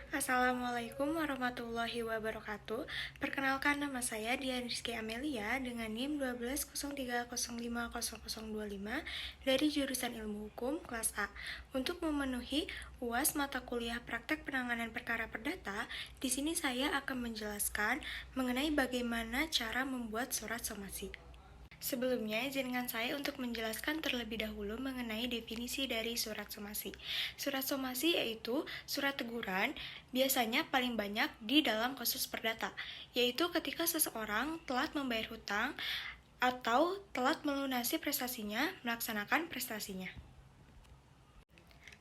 Assalamualaikum warahmatullahi wabarakatuh. Perkenalkan, nama saya Dian Rizky Amelia dengan NIM 1203050025 dari jurusan Ilmu Hukum kelas A. Untuk memenuhi UAS mata kuliah Praktek Penanganan Perkara Perdata, di sini saya akan menjelaskan mengenai bagaimana cara membuat surat somasi. Sebelumnya, izinkan saya untuk menjelaskan terlebih dahulu mengenai definisi dari surat somasi. Surat somasi yaitu surat teguran, biasanya paling banyak di dalam kasus perdata, yaitu ketika seseorang telat membayar hutang atau telat melunasi prestasinya, melaksanakan prestasinya.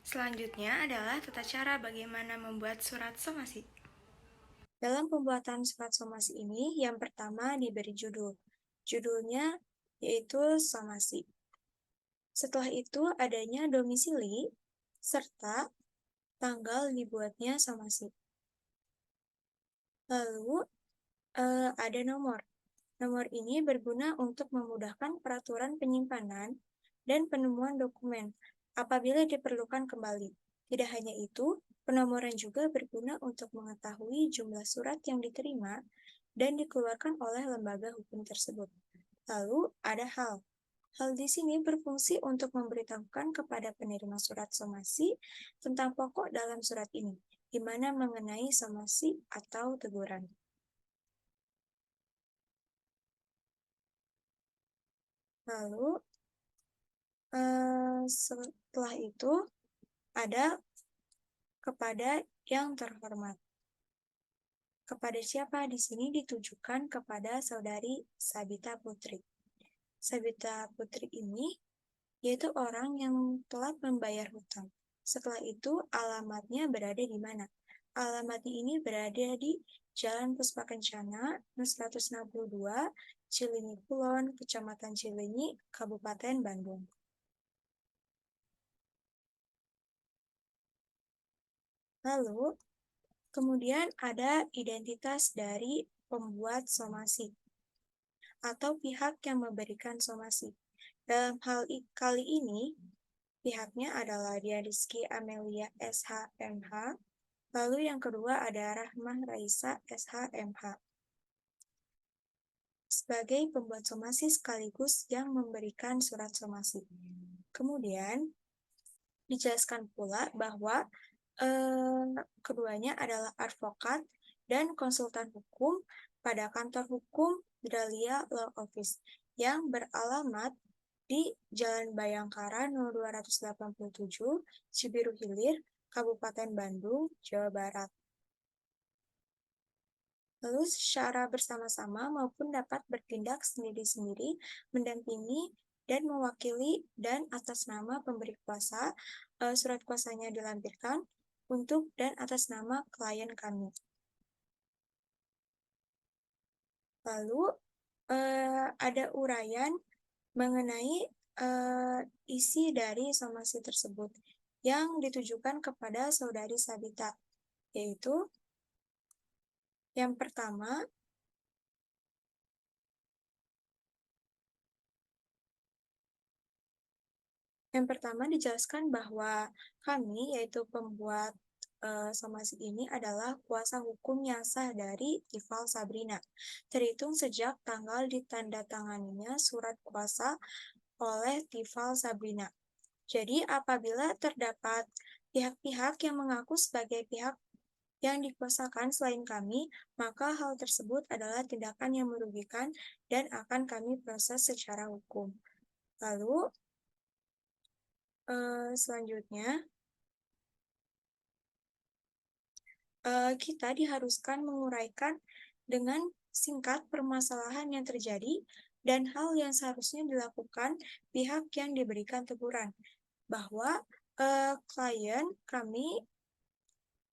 Selanjutnya adalah tata cara bagaimana membuat surat somasi. Dalam pembuatan surat somasi ini, yang pertama diberi judul. Judulnya yaitu somasi. Setelah itu adanya domisili serta tanggal dibuatnya somasi. Lalu ada nomor. Nomor ini berguna untuk memudahkan peraturan penyimpanan dan penemuan dokumen apabila diperlukan kembali. Tidak hanya itu, penomoran juga berguna untuk mengetahui jumlah surat yang diterima dan dikeluarkan oleh lembaga hukum tersebut. Lalu ada hal. Hal di sini berfungsi untuk memberitahukan kepada penerima surat somasi tentang pokok dalam surat ini, di mana mengenai somasi atau teguran. Lalu, setelah itu ada kepada yang terhormat. Kepada siapa di sini ditujukan kepada saudari Sabita Putri. Sabita Putri ini yaitu orang yang telat membayar hutang. Setelah itu alamatnya berada di mana? Alamatnya ini berada di Jalan Puspakencana, 162, Cilenyi Kulon, Kecamatan Cilenyi, Kabupaten Bandung. Lalu, kemudian ada identitas dari pembuat somasi atau pihak yang memberikan somasi. Dalam hal kali ini, pihaknya adalah Dian Rizky Amelia SHMH, lalu yang kedua ada Rahmah Raisa SHMH. Sebagai pembuat somasi sekaligus yang memberikan surat somasi. Kemudian, dijelaskan pula bahwa keduanya adalah advokat dan konsultan hukum pada kantor hukum Gralia Law Office yang beralamat di Jalan Bayangkara 0287, Cibiru Hilir, Kabupaten Bandung, Jawa Barat. Lalu secara bersama-sama maupun dapat bertindak sendiri-sendiri, mendampingi dan mewakili dan atas nama pemberi kuasa, surat kuasanya dilampirkan untuk dan atas nama klien kami. Lalu ada uraian mengenai isi dari somasi tersebut yang ditujukan kepada saudari Sabita, yaitu yang pertama, dijelaskan bahwa kami, yaitu pembuat somasi ini adalah kuasa hukum yang sah dari Tifal Sabrina, terhitung sejak tanggal ditandatanganinya surat kuasa oleh Tifal Sabrina. Jadi, apabila terdapat pihak-pihak yang mengaku sebagai pihak yang dikuasakan selain kami, maka hal tersebut adalah tindakan yang merugikan dan akan kami proses secara hukum. Lalu, selanjutnya, kita diharuskan menguraikan dengan singkat permasalahan yang terjadi dan hal yang seharusnya dilakukan pihak yang diberikan teguran, bahwa klien kami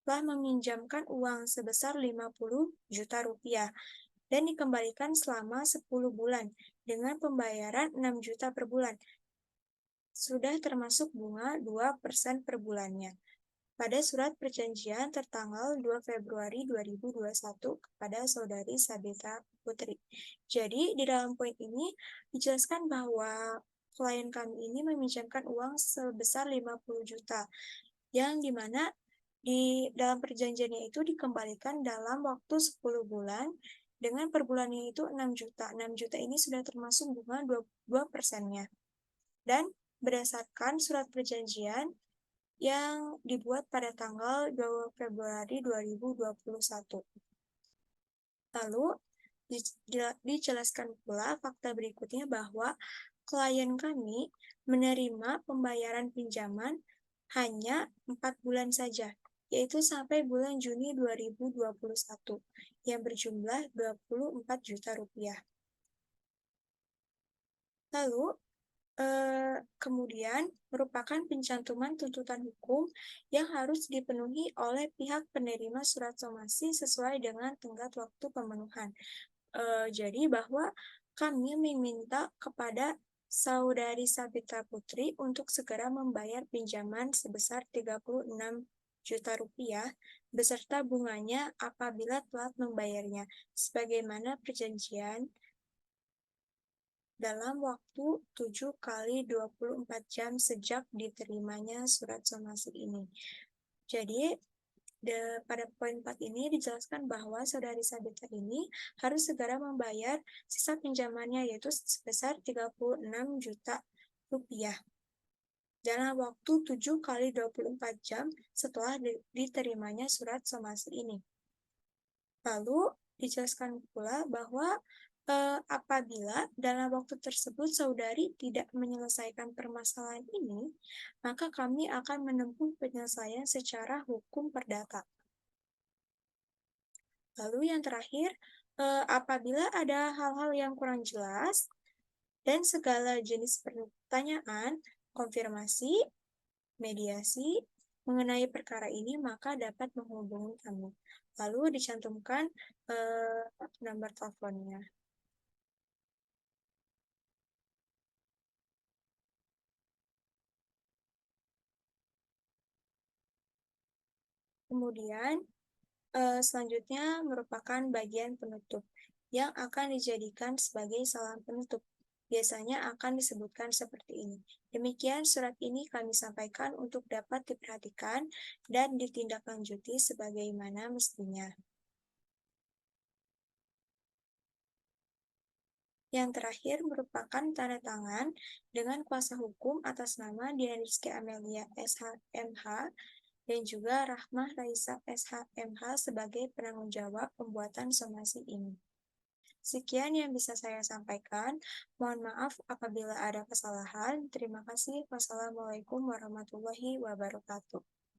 telah meminjamkan uang sebesar 50 juta rupiah dan dikembalikan selama 10 bulan dengan pembayaran 6 juta per bulan. Sudah termasuk bunga 2% per bulannya. Pada surat perjanjian tertanggal 2 Februari 2021 kepada saudari Sabita Putri. Jadi, di dalam poin ini dijelaskan bahwa klien kami ini meminjamkan uang sebesar 50 juta, yang dimana Di dalam perjanjiannya itu dikembalikan dalam waktu 10 bulan dengan per bulannya itu 6 juta. 6 juta ini sudah termasuk bunga 2%-nya. Dan berdasarkan surat perjanjian yang dibuat pada tanggal 2 Februari 2021. Lalu, dijelaskan pula fakta berikutnya bahwa klien kami menerima pembayaran pinjaman hanya 4 bulan saja, yaitu sampai bulan Juni 2021, yang berjumlah 24 juta rupiah. Lalu, kemudian merupakan pencantuman tuntutan hukum yang harus dipenuhi oleh pihak penerima surat somasi sesuai dengan tenggat waktu pemenuhan. Jadi bahwa kami meminta kepada saudari Sabita Putri untuk segera membayar pinjaman sebesar 36 juta rupiah beserta bunganya apabila telat membayarnya, sebagaimana perjanjian dalam waktu 7 kali 24 jam sejak diterimanya surat somasi ini. Jadi, pada poin 4 ini dijelaskan bahwa saudari Sabita ini harus segera membayar sisa pinjamannya, yaitu sebesar 36 juta rupiah dalam waktu 7 kali 24 jam setelah diterimanya surat somasi ini. Lalu dijelaskan pula bahwa apabila dalam waktu tersebut saudari tidak menyelesaikan permasalahan ini, maka kami akan menempuh penyelesaian secara hukum perdata. Lalu yang terakhir, apabila ada hal-hal yang kurang jelas dan segala jenis pertanyaan, konfirmasi, mediasi mengenai perkara ini, maka dapat menghubungi kami. Lalu dicantumkan nomor teleponnya. Kemudian, selanjutnya merupakan bagian penutup yang akan dijadikan sebagai salam penutup. Biasanya akan disebutkan seperti ini. Demikian surat ini kami sampaikan untuk dapat diperhatikan dan ditindaklanjuti sebagaimana mestinya. Yang terakhir merupakan tanda tangan dengan kuasa hukum atas nama Dian Rizky Amelia SH.MH dan juga Rahmah Raisa SH.MH sebagai penanggung jawab pembuatan somasi ini. Sekian yang bisa saya sampaikan. Mohon maaf apabila ada kesalahan. Terima kasih. Wassalamualaikum warahmatullahi wabarakatuh.